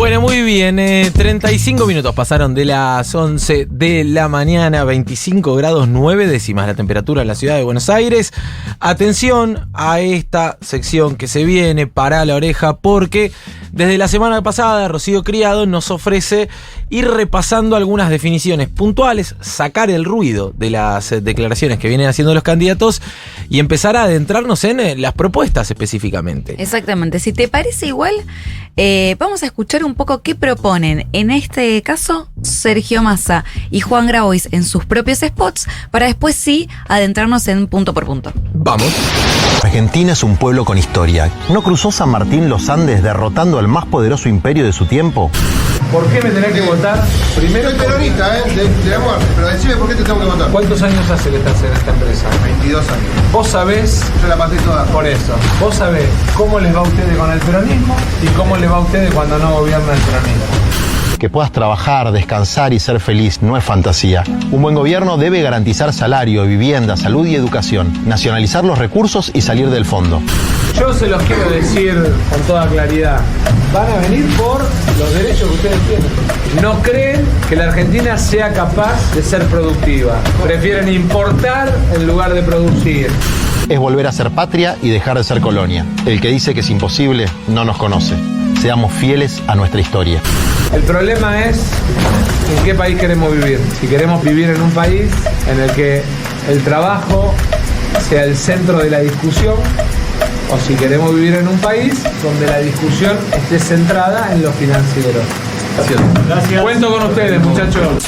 Bueno, muy bien, 35 minutos pasaron de las 11 de la mañana, 25 grados 9 décimas la temperatura en la ciudad de Buenos Aires. Atención a esta sección que se viene, para la oreja, porque desde la semana pasada Rocío Criado nos ofrece ir repasando algunas definiciones puntuales, sacar el ruido de las declaraciones que vienen haciendo los candidatos y empezar a adentrarnos en las propuestas específicamente. Exactamente, si te parece igual, vamos a escuchar un poco qué proponen, en este caso, Sergio Massa y Juan Grabois en sus propios spots, para después sí adentrarnos en punto por punto. Vamos. Argentina es un pueblo con historia. ¿No cruzó San Martín los Andes derrotando al más poderoso imperio de su tiempo? ¿Por qué me tenés que votar? Primero, soy peronista, de la muerte, pero decime por qué te tengo que votar. ¿Cuántos años hace que estás en esta empresa? 22 años. Vos sabés, Yo la pasé toda. por eso, vos sabés cómo les va a ustedes con el peronismo y cómo les va a ustedes cuando no gobierna el peronismo. Que puedas trabajar, descansar y ser feliz no es fantasía. Un buen gobierno debe garantizar salario, vivienda, salud y educación, nacionalizar los recursos y salir del fondo. Yo se los quiero decir con toda claridad. Van a venir por los derechos que ustedes tienen. No creen que la Argentina sea capaz de ser productiva. Prefieren importar en lugar de producir. Es volver a ser patria y dejar de ser colonia. El que dice que es imposible no nos conoce. Seamos fieles a nuestra historia. El problema es en qué país queremos vivir. Si queremos vivir en un país en el que el trabajo sea el centro de la discusión, o si queremos vivir en un país donde la discusión esté centrada en lo financiero. Gracias. Cuento con ustedes, muchachos.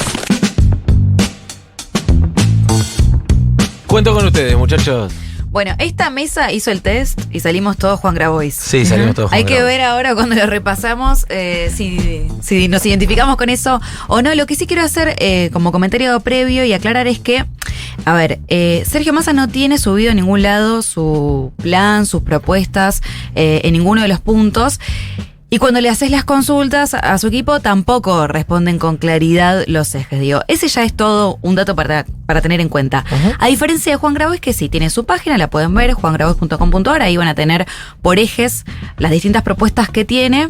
Cuento con ustedes, muchachos. Bueno, esta mesa hizo el test y salimos todos Juan Grabois. Sí, salimos todos Juan Hay que Grabois. ver ahora cuando lo repasamos si nos identificamos con eso o no. Lo que sí quiero hacer como comentario previo y aclarar es que, a ver, Sergio Massa no tiene subido en ningún lado su plan, sus propuestas, en ninguno de los puntos. Y cuando le haces las consultas a su equipo, tampoco responden con claridad los ejes. Digo, ese ya es todo un dato para tener en cuenta. Uh-huh. A diferencia de Juan Grabois, que sí tiene su página, la pueden ver, juangrabois.com.ar, ahí van a tener por ejes las distintas propuestas que tiene.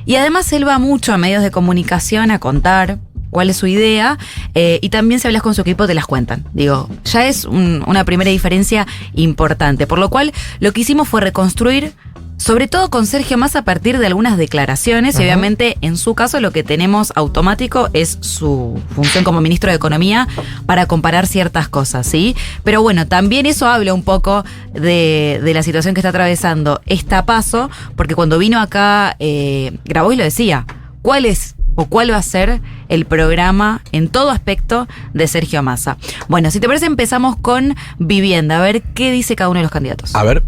Y además él va mucho a medios de comunicación a contar cuál es su idea, y también si hablas con su equipo te las cuentan. Digo, ya es una primera diferencia importante. Por lo cual, lo que hicimos fue reconstruir, sobre todo con Sergio Massa, a partir de algunas declaraciones. Y obviamente, en su caso, lo que tenemos automático es su función como ministro de Economía para comparar ciertas cosas, ¿sí? Pero bueno, también eso habla un poco de la situación que está atravesando esta PASO, porque cuando vino acá, Grabois lo decía, ¿cuál es o cuál va a ser el programa en todo aspecto de Sergio Massa? Bueno, si te parece, empezamos con vivienda, a ver qué dice cada uno de los candidatos. A ver.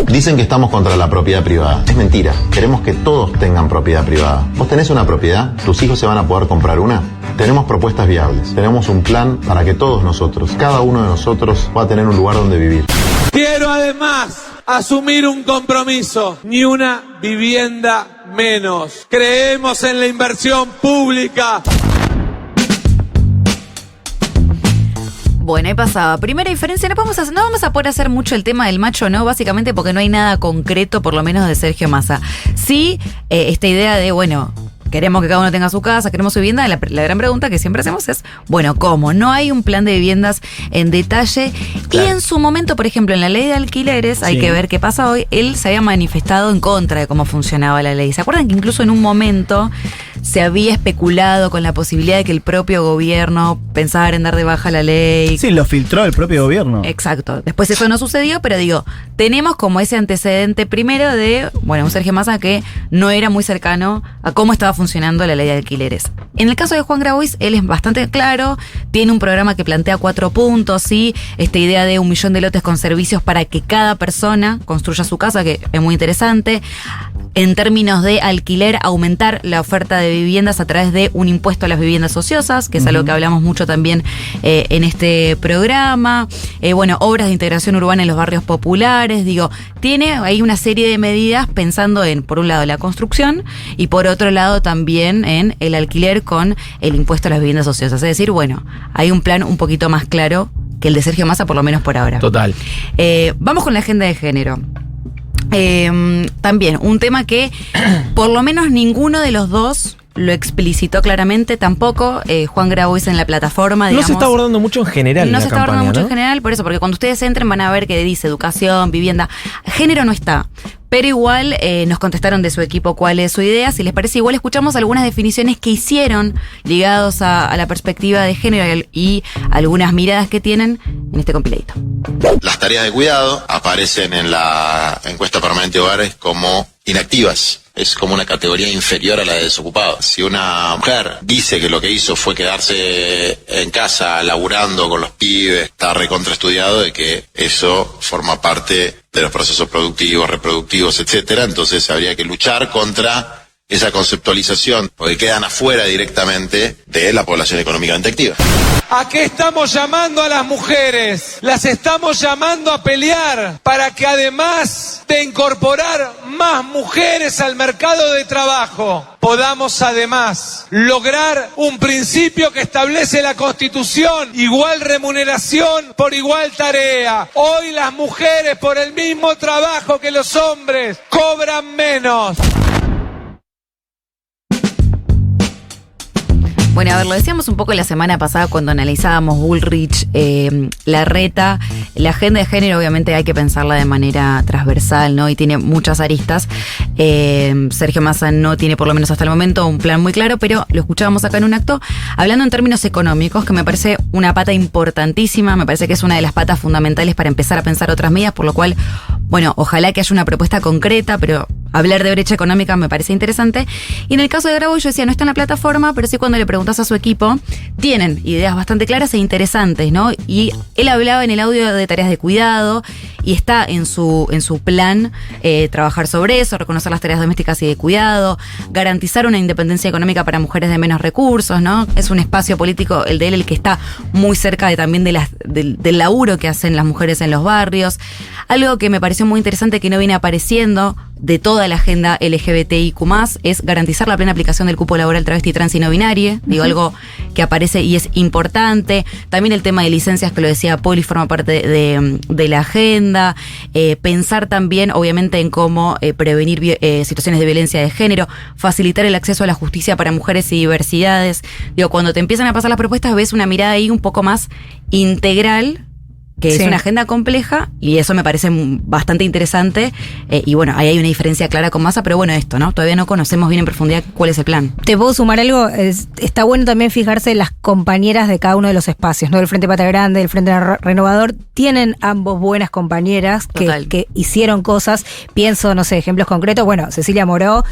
Dicen que estamos contra la propiedad privada. Es mentira. Queremos que todos tengan propiedad privada. ¿Vos tenés una propiedad? ¿Tus hijos se van a poder comprar una? Tenemos propuestas viables. Tenemos un plan para que todos nosotros, cada uno de nosotros, pueda tener un lugar donde vivir. Quiero además asumir un compromiso. Ni una vivienda menos. Creemos en la inversión pública. Bueno, ahí pasaba. Primera diferencia, no vamos a poder hacer mucho el tema del macho, ¿no? Básicamente porque no hay nada concreto, por lo menos de Sergio Massa. Sí, esta idea de, bueno, queremos que cada uno tenga su casa, queremos su vivienda. La gran pregunta que siempre hacemos es, bueno, ¿cómo? No hay un plan de viviendas en detalle. Claro. Y en su momento, por ejemplo, en la ley de alquileres, hay que ver qué pasa hoy, él se había manifestado en contra de cómo funcionaba la ley. ¿Se acuerdan que incluso en un momento se había especulado con la posibilidad de que el propio gobierno pensara en dar de baja la ley? Sí, lo filtró el propio gobierno. Exacto. Después eso no sucedió, pero digo, tenemos como ese antecedente primero de, bueno, un Sergio Massa que no era muy cercano a cómo estaba funcionando la ley de alquileres. En el caso de Juan Grabois, él es bastante claro, tiene un programa que plantea 4 puntos, ¿sí? Esta idea de 1 millón de lotes con servicios para que cada persona construya su casa, que es muy interesante. En términos de alquiler, aumentar la oferta de viviendas a través de un impuesto a las viviendas ociosas, que es algo que hablamos mucho también en este programa. Bueno, obras de integración urbana en los barrios populares. Digo, tiene ahí una serie de medidas pensando en, por un lado, la construcción y por otro lado también en el alquiler con el impuesto a las viviendas ociosas. Es decir, bueno, hay un plan un poquito más claro que el de Sergio Massa, por lo menos por ahora. Total. Vamos con la agenda de género. También un tema que por lo menos ninguno de los dos lo explicitó claramente, tampoco Juan Grabois en la plataforma, digamos. No se está abordando mucho en general. No en se la está campaña, abordando mucho ¿no? en general, por eso, porque cuando ustedes entren van a ver que dice educación, vivienda, género no está. Pero igual nos contestaron de su equipo cuál es su idea. Si les parece, igual escuchamos algunas definiciones que hicieron ligados a la perspectiva de género y algunas miradas que tienen en este compiladito. Las tareas de cuidado aparecen en la encuesta permanente de hogares como inactivas. Es como una categoría inferior a la de desocupados. Si una mujer dice que lo que hizo fue quedarse en casa laburando con los pibes, está recontraestudiado de que eso forma parte de los procesos productivos, reproductivos, etcétera. Entonces habría que luchar contra esa conceptualización, porque quedan afuera directamente de la población económicamente activa. ¿A qué estamos llamando a las mujeres? Las estamos llamando a pelear para que además de incorporar más mujeres al mercado de trabajo, podamos además lograr un principio que establece la Constitución: igual remuneración por igual tarea. Hoy las mujeres por el mismo trabajo que los hombres cobran menos. Bueno, a ver, lo decíamos un poco la semana pasada cuando analizábamos Bullrich, Larreta. La agenda de género obviamente hay que pensarla de manera transversal, ¿no? Y tiene muchas aristas. Sergio Massa no tiene, por lo menos hasta el momento, un plan muy claro, pero lo escuchábamos acá en un acto, hablando en términos económicos, que me parece una pata importantísima, me parece que es una de las patas fundamentales para empezar a pensar otras medidas, por lo cual, bueno, ojalá que haya una propuesta concreta, pero hablar de brecha económica me parece interesante. Y en el caso de Grabois, yo decía, no está en la plataforma, pero sí cuando le preguntas a su equipo, tienen ideas bastante claras e interesantes, ¿no? Y él hablaba en el audio de tareas de cuidado y está en su plan trabajar sobre eso, reconocer las tareas domésticas y de cuidado, garantizar una independencia económica para mujeres de menos recursos, ¿no? Es un espacio político, el de él, el que está muy cerca también del laburo que hacen las mujeres en los barrios. Algo que me pareció muy interesante que no viene apareciendo de toda la agenda LGBTIQ+, es garantizar la plena aplicación del cupo laboral travesti, trans y no binario. Digo, algo que aparece y es importante. También el tema de licencias, que lo decía Poli, forma parte de la agenda. Pensar también, obviamente, en cómo prevenir situaciones de violencia de género, facilitar el acceso a la justicia para mujeres y diversidades. Digo, cuando te empiezan a pasar las propuestas, ves una mirada ahí un poco más integral, que sí, es una agenda compleja, y eso me parece bastante interesante. Y bueno, ahí hay una diferencia clara con Massa, pero bueno, esto, ¿no? Todavía no conocemos bien en profundidad cuál es el plan. ¿Te puedo sumar algo? Está bueno también fijarse en las compañeras de cada uno de los espacios, ¿no? El Frente Patria Grande, el Frente Renovador, tienen ambos buenas compañeras que hicieron cosas. Pienso, no sé, ejemplos concretos. Bueno, Cecilia Moró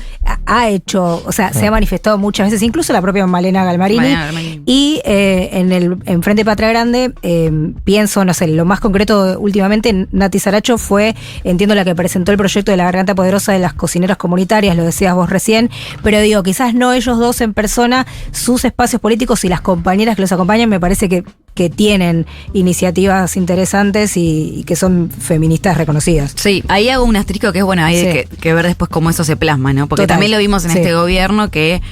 ha hecho, o sea, se ha manifestado muchas veces, incluso la propia Malena Galmarini. Y en Frente Patria Grande, pienso, no sé, lo más concreto últimamente, Nati Saracho fue, entiendo, la que presentó el proyecto de la Garganta Poderosa de las cocineras comunitarias, lo decías vos recién, pero digo, quizás no ellos dos en persona, sus espacios políticos y las compañeras que los acompañan, me parece que tienen iniciativas interesantes y que son feministas reconocidas. Sí, ahí hago un asterisco que es bueno, hay que ver después cómo eso se plasma, ¿no? Porque también lo vimos en este gobierno, que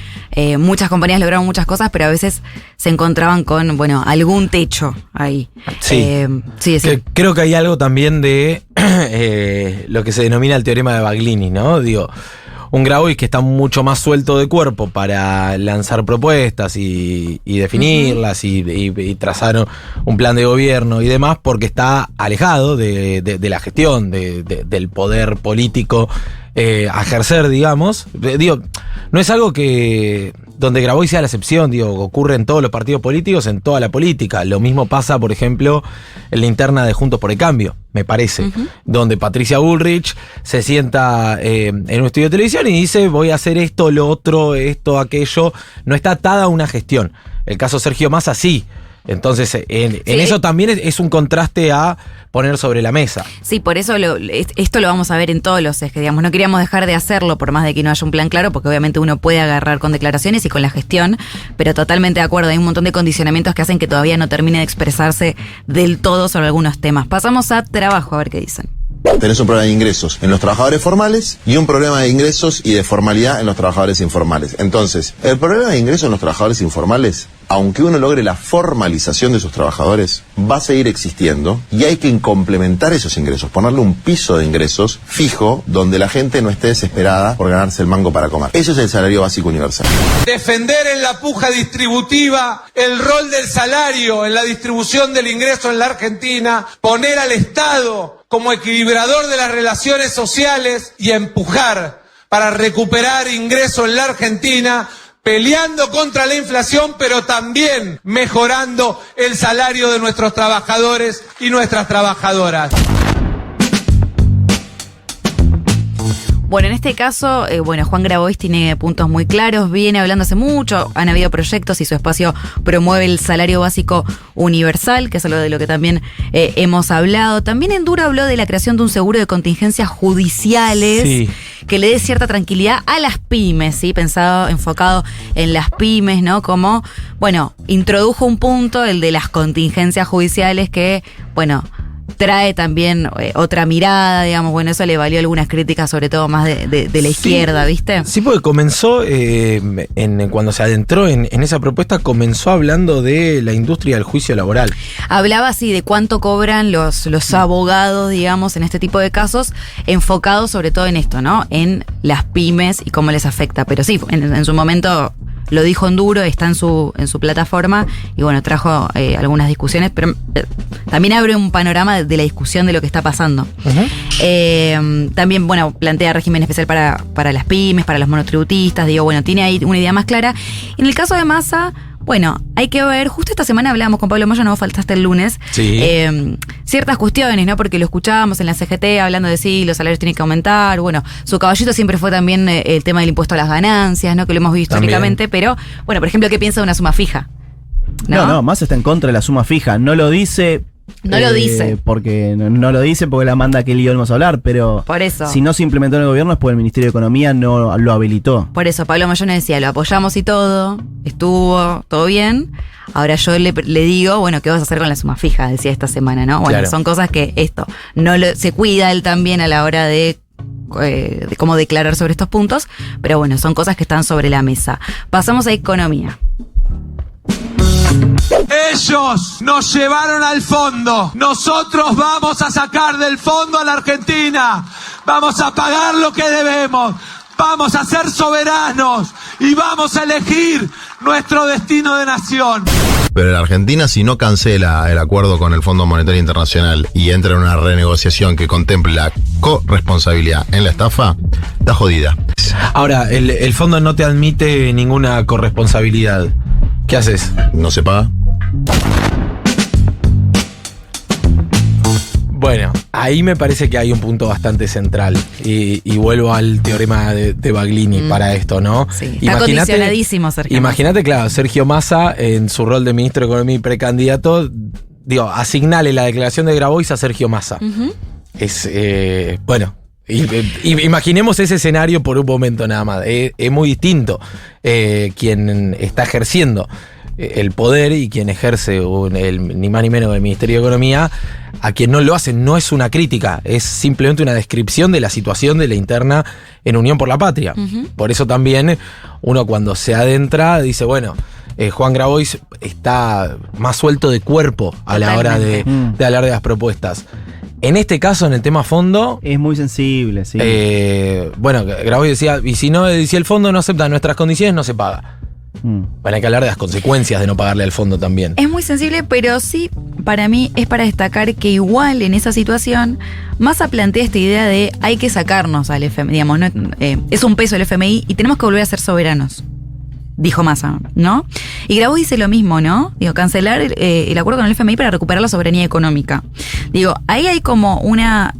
muchas compañías lograron muchas cosas, pero a veces se encontraban con, bueno, algún techo ahí. Sí, creo que hay algo también de lo que se denomina el teorema de Baglini, ¿no? Digo, un Grabois que está mucho más suelto de cuerpo para lanzar propuestas y definirlas y trazar un plan de gobierno y demás, porque está alejado de la gestión, del poder político a ejercer, digamos. Digo, no es algo que donde Grabois sea la excepción, digo, ocurre en todos los partidos políticos, en toda la política. Lo mismo pasa, por ejemplo, en la interna de Juntos por el Cambio, me parece, donde Patricia Bullrich se sienta en un estudio de televisión y dice, voy a hacer esto, lo otro, esto, aquello. No está atada a una gestión. El caso Sergio Massa sí. Entonces, en eso también es un contraste a poner sobre la mesa. Sí, por eso esto lo vamos a ver en todos los ejes, digamos. No queríamos dejar de hacerlo por más de que no haya un plan claro, porque obviamente uno puede agarrar con declaraciones y con la gestión, pero totalmente de acuerdo, hay un montón de condicionamientos que hacen que todavía no termine de expresarse del todo sobre algunos temas. Pasamos a trabajo, a ver qué dicen. Tenés un problema de ingresos en los trabajadores formales y un problema de ingresos y de formalidad en los trabajadores informales. Entonces, el problema de ingresos en los trabajadores informales, aunque uno logre la formalización de sus trabajadores, va a seguir existiendo y hay que complementar esos ingresos, ponerle un piso de ingresos fijo donde la gente no esté desesperada por ganarse el mango para comer. Eso es el salario básico universal. Defender en la puja distributiva el rol del salario en la distribución del ingreso en la Argentina, poner al Estado como equilibrador de las relaciones sociales y empujar para recuperar ingreso en la Argentina, peleando contra la inflación, pero también mejorando el salario de nuestros trabajadores y nuestras trabajadoras. Bueno, en este caso, Juan Grabois tiene puntos muy claros, viene hablando hace mucho, han habido proyectos y su espacio promueve el salario básico universal, que es algo de lo que también hemos hablado. También Enduro habló de la creación de un seguro de contingencias judiciales que le dé cierta tranquilidad a las pymes, ¿sí? Pensado, enfocado en las pymes, ¿no? Como, introdujo un punto, el de las contingencias judiciales que, trae también otra mirada, digamos, eso le valió algunas críticas, sobre todo más de la izquierda, ¿viste? Sí, porque comenzó, cuando se adentró en esa propuesta, comenzó hablando de la industria del juicio laboral. Hablaba así de cuánto cobran los abogados, digamos, en este tipo de casos, enfocados sobre todo en esto, ¿no? En las pymes y cómo les afecta. Pero sí, en su momento lo dijo Enduro, está en su plataforma y trajo algunas discusiones, pero también abre un panorama de la discusión de lo que está pasando. Uh-huh. También, plantea régimen especial para las pymes, para los monotributistas, tiene ahí una idea más clara. En el caso de Massa, hay que ver, justo esta semana hablábamos con Pablo Moya, no vos faltaste el lunes, ciertas cuestiones, ¿no? Porque lo escuchábamos en la CGT hablando de sí, los salarios tienen que aumentar, su caballito siempre fue también el tema del impuesto a las ganancias, ¿no? Que lo hemos visto históricamente, pero, por ejemplo, ¿qué piensa de una suma fija? No, Massa está en contra de la suma fija, no lo dice... No lo dice. Porque no lo dice porque la manda Kelly Olmos a hablar, pero por eso. Si no se implementó en el gobierno es porque el Ministerio de Economía no lo habilitó. Por eso, Pablo Moyano decía, lo apoyamos y todo, estuvo todo bien. Ahora yo le digo, ¿qué vas a hacer con la suma fija? Decía esta semana, ¿no? Claro. Son cosas que se cuida él también a la hora de cómo declarar sobre estos puntos, pero son cosas que están sobre la mesa. Pasamos a economía. Ellos nos llevaron al fondo. Nosotros vamos a sacar del fondo a la Argentina. Vamos a pagar lo que debemos. Vamos a ser soberanos y vamos a elegir nuestro destino de nación. Pero la Argentina, si no cancela el acuerdo con el Fondo Monetario Internacional y entra en una renegociación que contemple la corresponsabilidad en la estafa, está jodida. Ahora, el fondo no te admite ninguna corresponsabilidad. ¿Qué haces? ¿No se paga? Bueno, ahí me parece que hay un punto bastante central y vuelvo al teorema de Baglini para esto, ¿no? Sí, está condicionadísimo Sergio Massa. Imagínate, claro, Sergio Massa en su rol de ministro de Economía y precandidato, asignale la declaración de Grabois a Sergio Massa. Uh-huh. Es, imaginemos ese escenario por un momento nada más. Es muy distinto quien está ejerciendo el poder y quien ejerce ni más ni menos el Ministerio de Economía, a quien no lo hace. No es una crítica, es simplemente una descripción de la situación de la interna en Unión por la Patria. Uh-huh. Por eso también uno cuando se adentra dice, Juan Grabois está más suelto de cuerpo a la hora de hablar de las propuestas. En este caso, en el tema fondo... Es muy sensible, sí. Grabois decía, y si el fondo no acepta nuestras condiciones, no se paga. Hay que hablar de las consecuencias de no pagarle al fondo también. Es muy sensible, pero sí, para mí es para destacar que igual en esa situación, Massa plantea esta idea de hay que sacarnos al FMI, digamos, es un peso el FMI y tenemos que volver a ser soberanos. Dijo Massa, ¿no? Y Grabois dice lo mismo, ¿no? Cancelar el acuerdo con el FMI para recuperar la soberanía económica. Ahí hay como una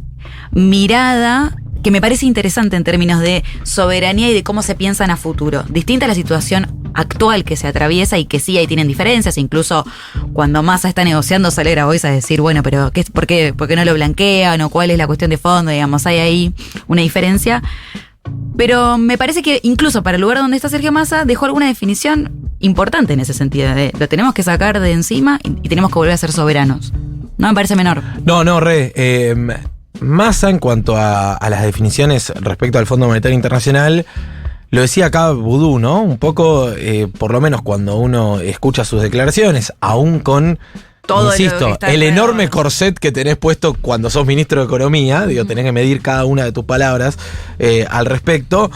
mirada que me parece interesante en términos de soberanía y de cómo se piensan a futuro. Distinta a la situación actual que se atraviesa y que sí, ahí tienen diferencias. Incluso cuando Massa está negociando, sale Grabois a decir, pero ¿por qué no lo blanquean? ¿O cuál es la cuestión de fondo? Digamos, hay ahí una diferencia. Pero me parece que incluso para el lugar donde está Sergio Massa dejó alguna definición importante en ese sentido. Lo tenemos que sacar de encima y tenemos que volver a ser soberanos. No me parece menor. No, Massa, en cuanto a las definiciones respecto al Fondo Monetario Internacional, lo decía acá Vudú, ¿no? Un poco, por lo menos cuando uno escucha sus declaraciones, aún con, todo insisto, el enorme corset que tenés puesto cuando sos ministro de Economía, tenés que medir cada una de tus palabras al respecto.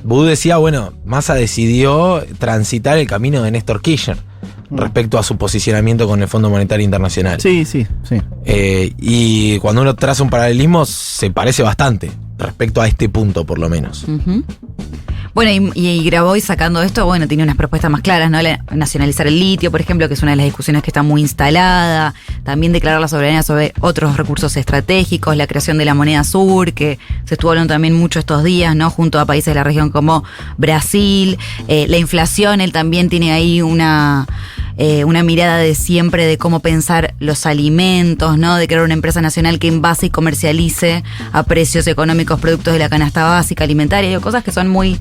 Vudú decía, bueno, Massa decidió transitar el camino de Néstor Kirchner respecto a su posicionamiento con el Fondo Monetario Internacional. Sí. Y cuando uno traza un paralelismo, se parece bastante respecto a este punto, por lo menos. Uh-huh. Bueno, y Grabois sacando esto, bueno, tiene unas propuestas más claras, ¿no? Nacionalizar el litio, por ejemplo, que es una de las discusiones que está muy instalada. También declarar la soberanía sobre otros recursos estratégicos, la creación de la moneda sur, que se estuvo hablando también mucho estos días, ¿no? Junto a países de la región como Brasil. La inflación, él también tiene ahí una mirada de siempre de cómo pensar los alimentos, ¿no? De crear una empresa nacional que envase y comercialice a precios económicos productos de la canasta básica alimentaria, y cosas que son muy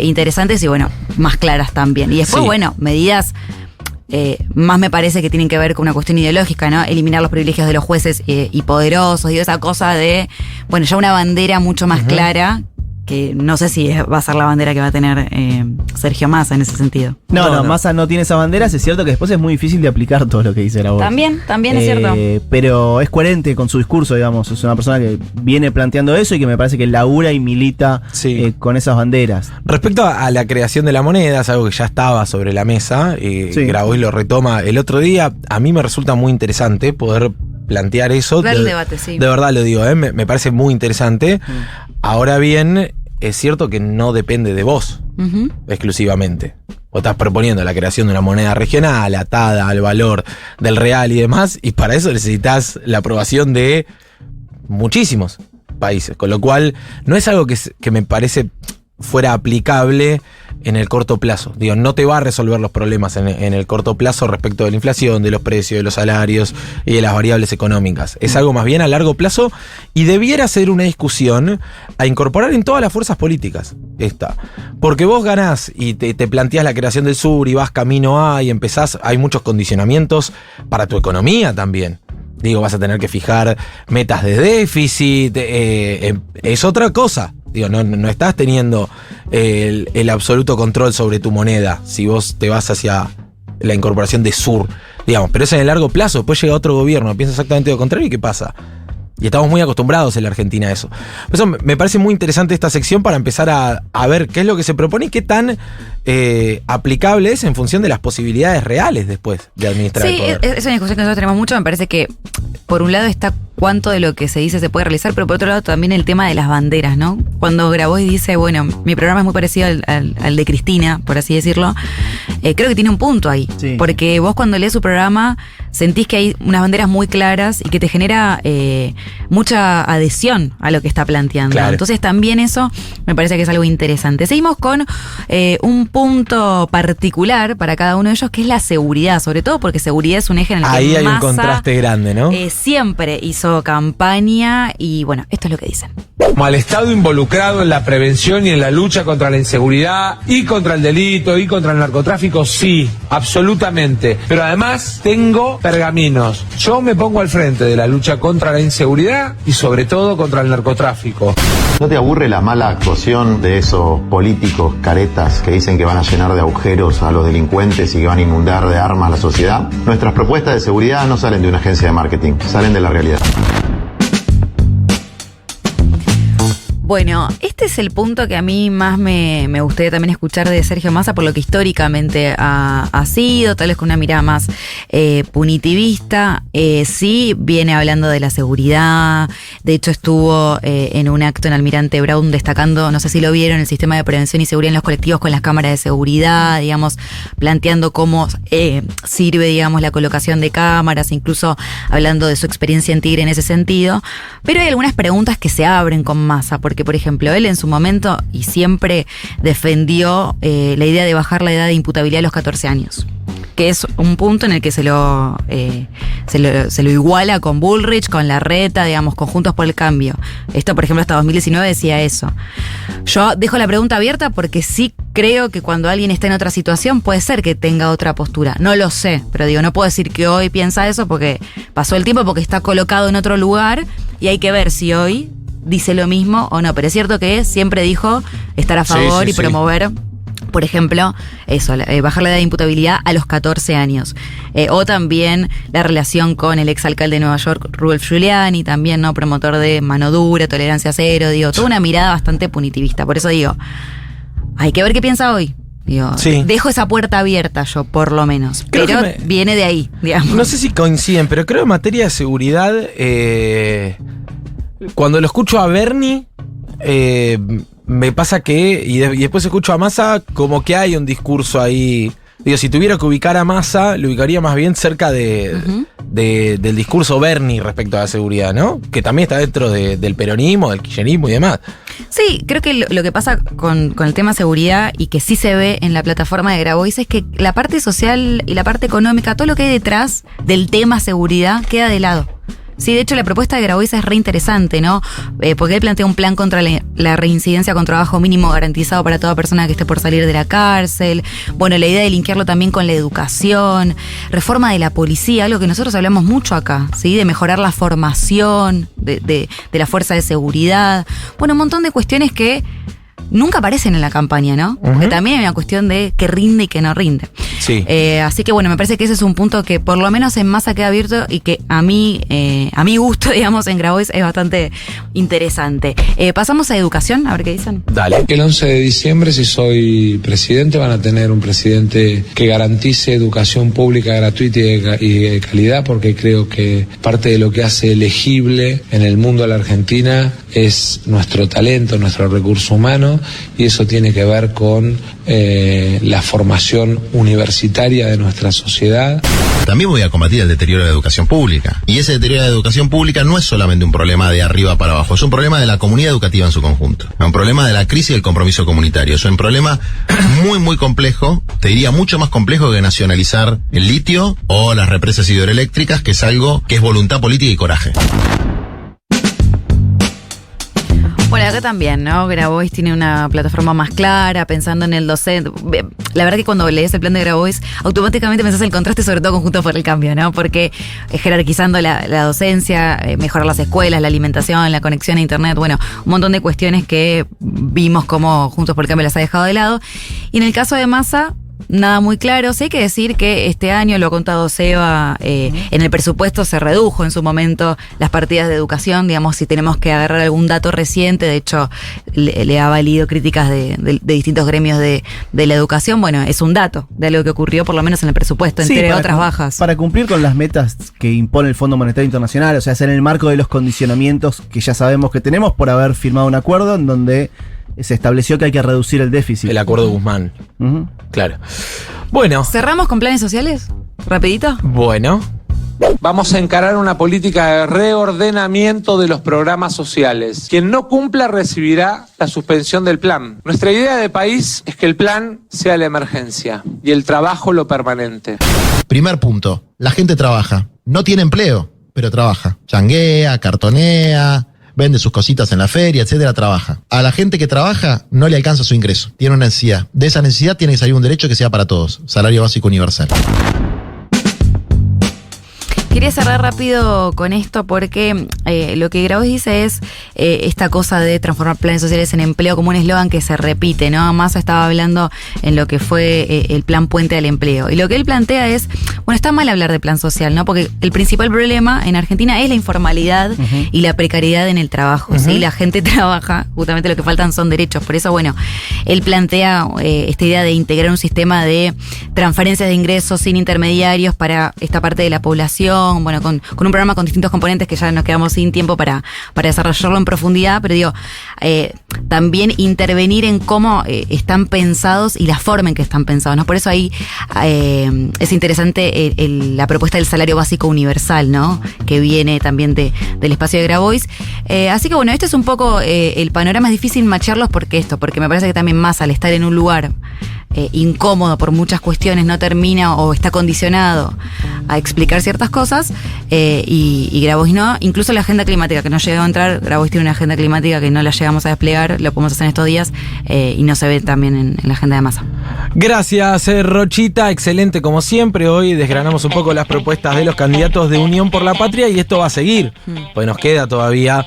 interesantes y, bueno, más claras también. Y después, bueno, medidas más me parece que tienen que ver con una cuestión ideológica, ¿no? Eliminar los privilegios de los jueces y poderosos, y esa cosa de, bueno, ya una bandera mucho más clara, que no sé si va a ser la bandera que va a tener Sergio Massa en ese sentido. No, Massa no tiene esas banderas. Es cierto que después es muy difícil de aplicar todo lo que dice Grabois. También es cierto. Pero es coherente con su discurso, digamos. Es una persona que viene planteando eso y que me parece que labura y milita con esas banderas. Respecto a la creación de la moneda, es algo que ya estaba sobre la mesa. Grabois lo retoma el otro día. A mí me resulta muy interesante poder plantear eso. Dar el debate, sí. De verdad lo digo, me parece muy interesante. Ahora bien, es cierto que no depende de vos exclusivamente. Vos estás proponiendo la creación de una moneda regional atada al valor del real y demás, y para eso necesitas la aprobación de muchísimos países, con lo cual no es algo que me parece fuera aplicable en el corto plazo. Digo, no te va a resolver los problemas en el corto plazo respecto de la inflación, de los precios, de los salarios y de las variables económicas. Es algo más bien a largo plazo, y debiera ser una discusión a incorporar en todas las fuerzas políticas esta. Porque vos ganás y te planteás la creación del sur y vas camino a y empezás, hay muchos condicionamientos para tu economía también. Digo, vas a tener que fijar metas de déficit, es otra cosa. Digo, no estás teniendo el absoluto control sobre tu moneda si vos te vas hacia la incorporación de sur, digamos. Pero es en el largo plazo. Después llega otro gobierno, piensa exactamente lo contrario, ¿y qué pasa? Y estamos muy acostumbrados en la Argentina a eso. Por eso me parece muy interesante esta sección para empezar a ver qué es lo que se propone y qué tan aplicable es en función de las posibilidades reales después de administrar el poder. Sí, es una discusión que nosotros tenemos mucho. Me parece que por un lado está cuánto de lo que se dice se puede realizar, pero por otro lado también el tema de las banderas, ¿no? Cuando Grabois dice, bueno, mi programa es muy parecido al de Cristina, por así decirlo, creo que tiene un punto ahí. Sí. Porque vos cuando lees su programa sentís que hay unas banderas muy claras y que te genera mucha adhesión a lo que está planteando. Claro. Entonces también eso me parece que es algo interesante. Seguimos con un punto particular para cada uno de ellos, que es la seguridad, sobre todo porque seguridad es un eje en el que ahí hay Massa, un contraste grande, ¿no? Siempre hizo campaña y, bueno, esto es lo que dicen. Como al Estado involucrado en la prevención y en la lucha contra la inseguridad y contra el delito y contra el narcotráfico, sí, absolutamente. Pero además tengo pergaminos. Yo me pongo al frente de la lucha contra la inseguridad y sobre todo contra el narcotráfico. ¿No te aburre la mala actuación de esos políticos caretas que dicen que van a llenar de agujeros a los delincuentes y que van a inundar de armas a la sociedad? Nuestras propuestas de seguridad no salen de una agencia de marketing, salen de la realidad. Bueno, este es el punto que a mí más me gustaría también escuchar de Sergio Massa, por lo que históricamente ha sido, tal vez con una mirada más punitivista. Sí, viene hablando de la seguridad. De hecho, estuvo en un acto en Almirante Brown destacando, no sé si lo vieron, el sistema de prevención y seguridad en los colectivos con las cámaras de seguridad, digamos, planteando cómo sirve, digamos, la colocación de cámaras, incluso hablando de su experiencia en Tigre en ese sentido. Pero hay algunas preguntas que se abren con Massa, porque, por ejemplo, él en su momento y siempre defendió la idea de bajar la edad de imputabilidad a los 14 años, que es un punto en el que se lo iguala con Bullrich, con Larreta, digamos, con Juntos por el Cambio. Esto, por ejemplo, hasta 2019 decía eso. Yo dejo la pregunta abierta porque sí creo que cuando alguien está en otra situación puede ser que tenga otra postura. No lo sé, pero digo, no puedo decir que hoy piensa eso porque pasó el tiempo, porque está colocado en otro lugar y hay que ver si hoy dice lo mismo o no. Pero es cierto que siempre dijo estar a favor y promover, por ejemplo, eso, bajar la edad de imputabilidad a los 14 años. O también la relación con el exalcalde de Nueva York, Rudolph Giuliani, también, ¿no? Promotor de mano dura, tolerancia cero, digo, toda una mirada bastante punitivista. Por eso digo, hay que ver qué piensa hoy. Digo, dejo esa puerta abierta yo, por lo menos. Creo pero viene de ahí, digamos. No sé si coinciden, pero creo en materia de seguridad, cuando lo escucho a Bernie, me pasa que, y después escucho a Massa, como que hay un discurso ahí. Digo, si tuviera que ubicar a Massa, lo ubicaría más bien cerca del discurso Bernie respecto a la seguridad, ¿no? Que también está dentro del peronismo, del kirchnerismo y demás. Sí, creo que lo que pasa con el tema seguridad y que sí se ve en la plataforma de Grabois es que la parte social y la parte económica, todo lo que hay detrás del tema seguridad queda de lado. Sí, de hecho la propuesta de Grabois es re interesante, ¿no? Porque él plantea un plan contra la reincidencia con trabajo mínimo garantizado para toda persona que esté por salir de la cárcel. Bueno, la idea de linkearlo también con la educación, reforma de la policía, algo que nosotros hablamos mucho acá, ¿sí? De mejorar la formación de la fuerza de seguridad. Bueno, un montón de cuestiones que nunca aparecen en la campaña, ¿no? Porque también hay una cuestión de que rinde y que no rinde. Sí. Así que bueno, me parece que ese es un punto que por lo menos en Massa queda abierto y que a mi gusto, digamos, en Grabois es bastante interesante. Pasamos a educación, a ver qué dicen. Dale. El 11 de diciembre, si soy presidente, van a tener un presidente que garantice educación pública gratuita y de calidad, porque creo que parte de lo que hace elegible en el mundo a la Argentina es nuestro talento, nuestro recurso humano, y eso tiene que ver con la formación universitaria de nuestra sociedad. También voy a combatir el deterioro de la educación pública. Y ese deterioro de la educación pública no es solamente un problema de arriba para abajo, es un problema de la comunidad educativa en su conjunto. Es un problema de la crisis y del compromiso comunitario. Es un problema muy, muy complejo, te diría mucho más complejo que nacionalizar el litio o las represas hidroeléctricas, que es algo que es voluntad política y coraje. Bueno, acá también, ¿no? Grabois tiene una plataforma más clara, pensando en el docente. La verdad que cuando lees el plan de Grabois, automáticamente pensás en el contraste, sobre todo con Juntos por el Cambio, ¿no? Porque jerarquizando la docencia, mejorar las escuelas, la alimentación, la conexión a internet, bueno, un montón de cuestiones que vimos como Juntos por el Cambio las ha dejado de lado. Y en el caso de Massa, nada muy claro. Sí hay que decir que este año, lo ha contado Seba, en el presupuesto se redujo en su momento las partidas de educación, digamos, si tenemos que agarrar algún dato reciente. De hecho, le ha valido críticas de distintos gremios de la educación. Bueno, es un dato de algo que ocurrió por lo menos en el presupuesto, entre otras bajas. Para cumplir con las metas que impone el Fondo Monetario Internacional, o sea, es en el marco de los condicionamientos que ya sabemos que tenemos por haber firmado un acuerdo en donde se estableció que hay que reducir el déficit. El acuerdo Guzmán. Claro. Bueno. ¿Cerramos con planes sociales? ¿Rapidito? Bueno. Vamos a encarar una política de reordenamiento de los programas sociales. Quien no cumpla recibirá la suspensión del plan. Nuestra idea de país es que el plan sea la emergencia y el trabajo lo permanente. Primer punto, la gente trabaja. No tiene empleo, pero trabaja. Changuea, cartonea, vende sus cositas en la feria, etcétera, trabaja. A la gente que trabaja no le alcanza su ingreso. Tiene una necesidad. De esa necesidad tiene que salir un derecho que sea para todos. Salario básico universal. Quería cerrar rápido con esto porque lo que Grabois dice es esta cosa de transformar planes sociales en empleo como un eslogan que se repite, ¿no? Massa estaba hablando en lo que fue el plan Puente al Empleo. Y lo que él plantea es, bueno, está mal hablar de plan social, ¿no? Porque el principal problema en Argentina es la informalidad y la precariedad en el trabajo, ¿sí? La gente trabaja, justamente lo que faltan son derechos. Por eso, bueno, él plantea esta idea de integrar un sistema de transferencias de ingresos sin intermediarios para esta parte de la población. Bueno, con un programa con distintos componentes que ya nos quedamos sin tiempo para desarrollarlo en profundidad, pero digo, también intervenir en cómo están pensados y la forma en que están pensados, ¿no? Por eso ahí es interesante la propuesta del salario básico universal, ¿no? Que viene también del espacio de Grabois. Así que bueno, este es un poco el panorama. Es difícil macharlos porque me parece que también más al estar en un lugar incómodo por muchas cuestiones, no termina o está condicionado a explicar ciertas cosas, y Grabois no. Incluso la agenda climática que no llegó a entrar, Grabois tiene una agenda climática que no la llegamos a desplegar, lo podemos hacer en estos días, y no se ve también en la agenda de Massa. Gracias, Rochita, excelente como siempre. Hoy desgranamos un poco las propuestas de los candidatos de Unión por la Patria y esto va a seguir, pues nos queda todavía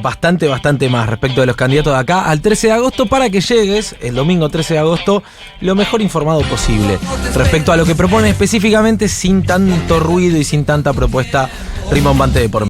bastante más respecto de los candidatos de acá al 13 de agosto para que llegues el domingo 13 de agosto lo mejor informado posible respecto a lo que propone específicamente, sin tanto ruido y sin tanta propuesta rimbombante de por medio.